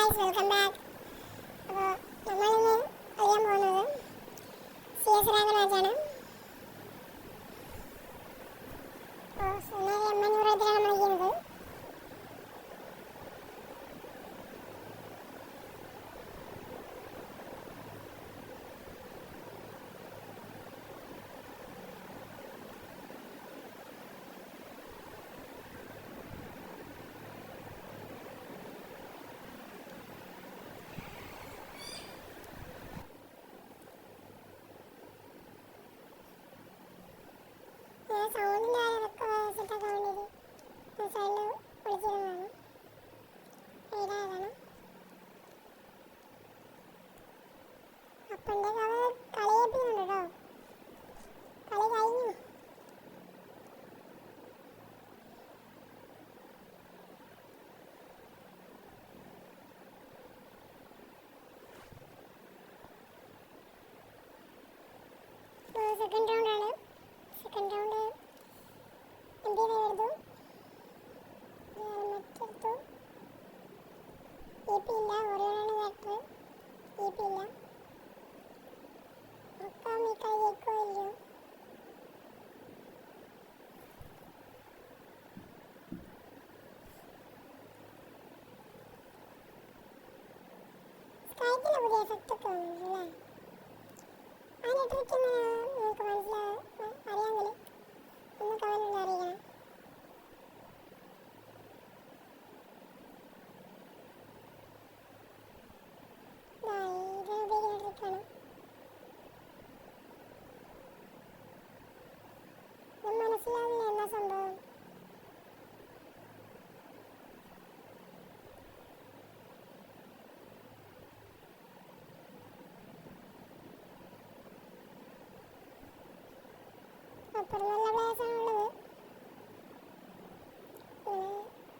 Guys welcome back. അപ്പോൾ നമ്മളിന്ന് അറിയാൻ പോകുന്നത് CS റാങ്ക് മാച്ചാണ്. അപ്പോൾ 500 നമ്മൾ ചെയ്യുന്നത്. സൗണ്ടിൻ്റെ സെറ്റാക്കാൻ വേണ്ടിയിട്ട് സൈഡിൽ വിളിച്ചിരുന്നതാണ്. ഇതാണ് അപ്പൻ്റെ കളിയേപ്പിക്കുന്നുണ്ട് കേട്ടോ. കളി കഴിഞ്ഞു. സെക്കൻഡ് റൗണ്ടാണ്. സെക്കൻഡ് റൗണ്ട് എടുത്തു, മറ്റെടുത്തു. EP ഇല്ല, ഒറിയോണാണ് ബാറ്റർ. EP ഇല്ല. നോക്കാം ഈ കളി ജയിക്കോ ഇല്ലയോ. സ്കൈക്കിൻ്റെ പുതിയ എഫക്റ്റ് ഒക്കെ വന്നിട്ടുണ്ടല്ലേ. അതിൻ്റെ ട്രിക്ക് നിങ്ങൾക്ക് അറിയാമെങ്കിൽ ഒന്ന് കമൻറ്റിൽ അറിയിക്കണം. ഇതിന് ഉപയോഗിക്കുന്ന ട്രിക്കാണ്. ഇത് മനസ്സിലാവില്ല എന്താ സംഭവം. അപ്പുറം നല്ല പ്ലേയേഴ്സാണുള്ളത്.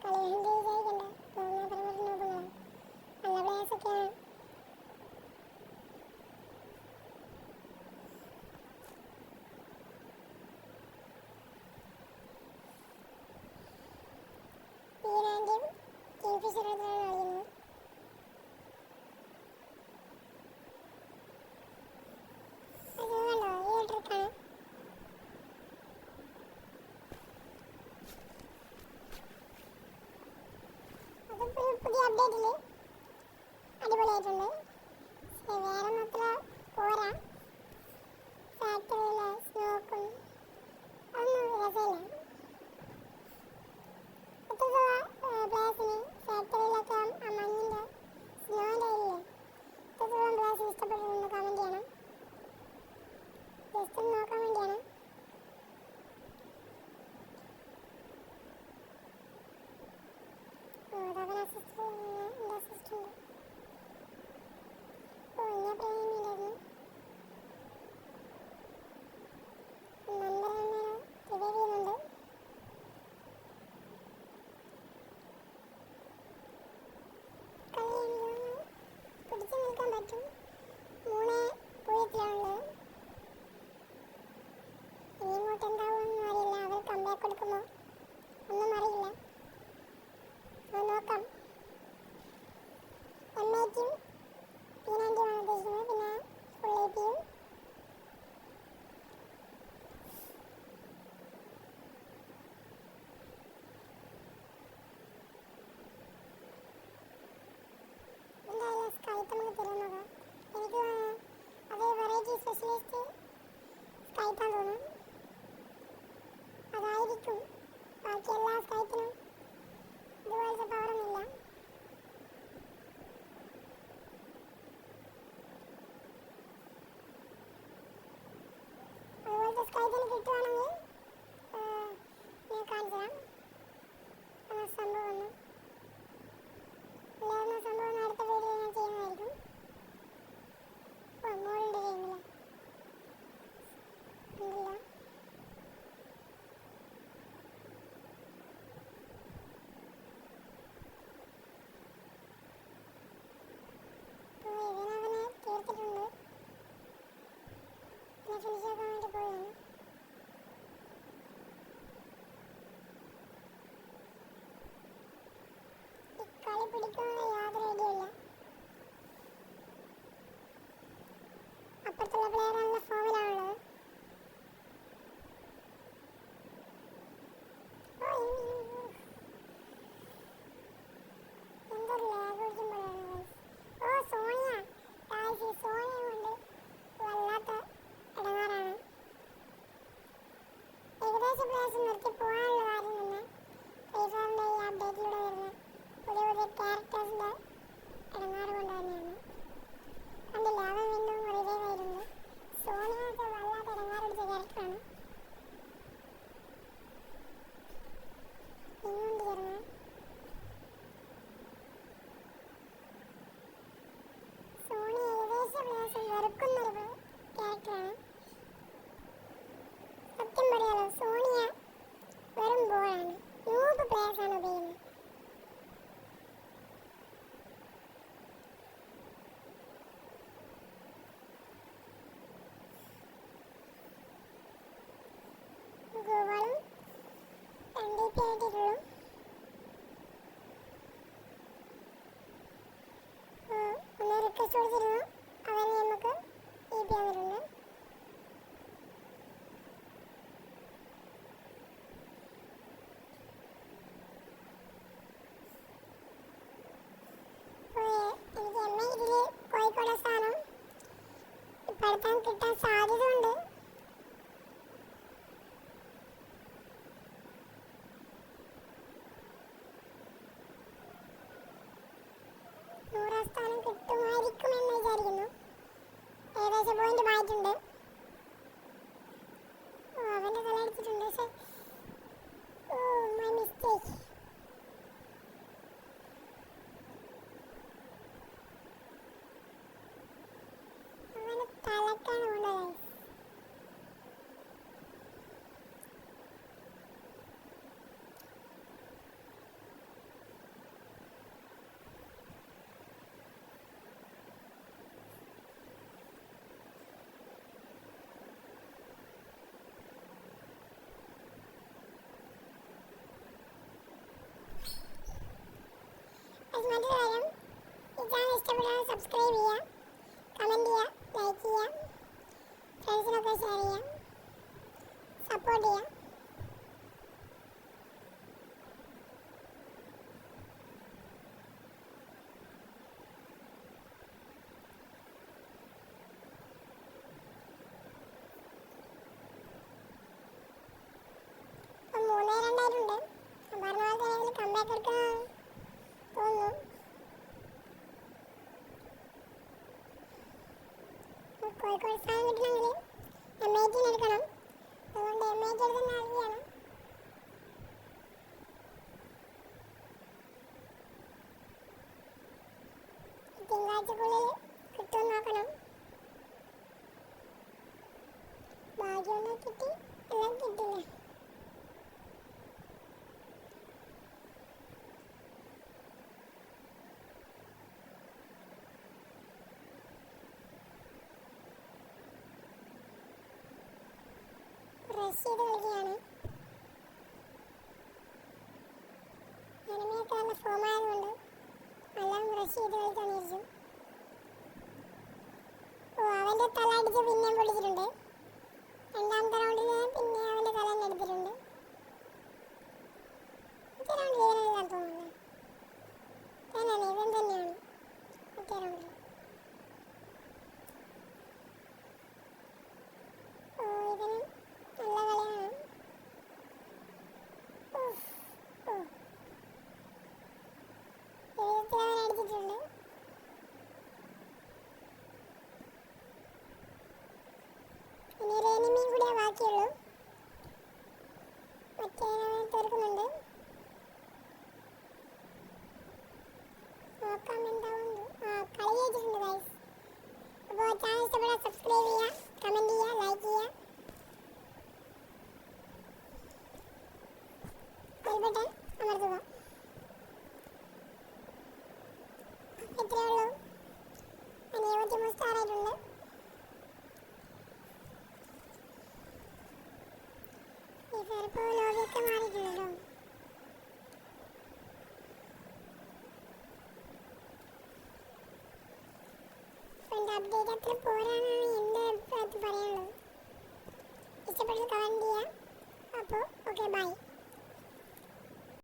കളി ഹിന്ദി വിചാരിക്കണ്ട. നല്ല പ്ലേയേഴ്സൊക്കെയാണ്. ഈരാൻ്റെയും കിങ്ഫിഷർ എത്രയാണ് കളിക്കുന്നത്. അത് കണ്ടോ, ഈ ട്രിക്കാണ്. പുതിയ അപ്ഡേറ്റിൽ അടിപൊളിയായിട്ടുണ്ട്. വേറെ അത്ര പോരാ. ഫാക്ടറിയിലെ സ്നോക്കും അതൊന്നും രസമില്ല. എത്രത്തോളം പ്ലേയേഴ്സിന് ഫാക്ടറിയിലൊക്കെ ആ മഞ്ഞിൻ്റെ സ്നോൻ്റെ ഇല്ലേ, എത്രത്തോളം പ്ലേയേഴ്സിന് ഇഷ്ടപ്പെട്ടിട്ടുണ്ട് കമൻറ്റ് ചെയ്യണം. ജസ്റ്റ് ഒന്ന് നോക്കാൻ വേണ്ടിയാണ്. ക്യാരക്ടറാണ്. സത്യം പറയാലോ, സോണിയ വെറും ബോളാണ്. നൂബ് പ്ലേയേഴ്സാണ് ഉപയോഗിക്കുന്നത്. ഗോവളും 2 ആയിട്ടുള്ളൂ. ഒന്ന് റിക്വസ്റ്റ് കൊടുത്തിരുന്നു, അവരെ നമുക്ക് EP വന്നിട്ടുണ്ട്. എനിക്ക് ഇതിൽ കോഴിക്കോട് സ്ഥാനം ഇപ്പോഴത്തെ കിട്ടാൻ സാധ്യത ഉണ്ട്. സ്ഥാനം കിട്ടുമായിരിക്കും എന്ന് വിചാരിക്കുന്നു. ഏകദേശം പോയിന്റ് മായിട്ടുണ്ട്. അവന്റെ തല അടിച്ചിട്ടുണ്ട്. പക്ഷെ മൈ മിസ്റ്റേക്ക്. അവന്റെ തലക്കാണ് കൊണ്ടത്. മറ്റൊരു കാര്യം, ഈ ചാനൽ ഇഷ്ടപ്പെട്ടാൽ സബ്സ്ക്രൈബ് ചെയ്യുക, കമൻറ്റ് ചെയ്യുക, ലൈക്ക് ചെയ്യുക, ഫ്രണ്ട്സിനൊക്കെ ഷെയർ ചെയ്യുക, സപ്പോർട്ട് ചെയ്യുക. ഇപ്പം 3-2 ആയിട്ടുണ്ട്. പറഞ്ഞ പോലെ തന്നെ കംബാക്ക് എടുക്കാൻ തോന്നുന്നു. കോഴിക്കോട് സ്ഥാനം കിട്ടണമെങ്കിൽ M18 എടുക്കണം. അതുകൊണ്ട് M18 എടുക്കുന്ന ആൾക്കാണ്. തിങ്കളാഴ്ചക്കുള്ളിൽ കിട്ടുമെന്ന് നോക്കണം. ഭാഗ്യമൊന്നും കിട്ടി, എല്ലാം കിട്ടില്ല. റഷ് ചെയ്ത് കളിക്കുകയാണ്. എനിമിയൊക്കെ നല്ല ഫോമായതുകൊണ്ട് എല്ലാം റഷ് ചെയ്ത് കളിക്കാൻ വിചാരിച്ചു. അവൻ്റെ തല അടിച്ച് പിന്നെയും പൊളിച്ചിട്ടുണ്ട്. രണ്ടാമത്തെ റൗണ്ടിൽ പിന്നെ അവൻ്റെ തല തന്നെ എടുത്തിട്ടുണ്ട്. മറ്റേ റൗണ്ട് വീരനില്ലാന്ന് തോന്നുന്നു. തന്നെയാണ്, ഇവൻ തന്നെയാണ് മറ്റേ റൗണ്ടിൽ. ഇവനും നല്ല കളിയാണ്. അവൻ അടിച്ചിട്ടുണ്ട്. ഇനി ഒരു എനിമിയും കൂടെ ബാക്കിയുള്ളൂ. മറ്റേ തീർക്കുന്നുണ്ട്. നോക്കാം എന്താവും. കളി ജയിച്ചിട്ടുണ്ട് ഗൈസ്. അപ്പോൾ ചാനൽ ഇഷ്ടപ്പെട്ടാൽ സബ്സ്ക്രൈബ് ചെയ്യുക, കമൻറ്റ് ചെയ്യുക, ലൈക്ക് ചെയ്യുക. ബെൽബട്ടൺ അമർത്തുക. ഇത്രയേ ഉള്ളൂ. 73 സ്റ്റാർ ആയിട്ടുണ്ട്. ഇപ്പോൾ ലോബിയൊക്കെ മാറിയിട്ടുണ്ട് കേട്ടോ. എൻ്റെ അപ്ഡേറ്റ് അത്ര പോരാന്നാണ് എൻ്റെ അഭിപ്രായത്തിൽ പറയാനുള്ളത്. ഇഷ്ടപ്പെട്ടത് കമൻറ്റ് ചെയ്യുക. അപ്പോൾ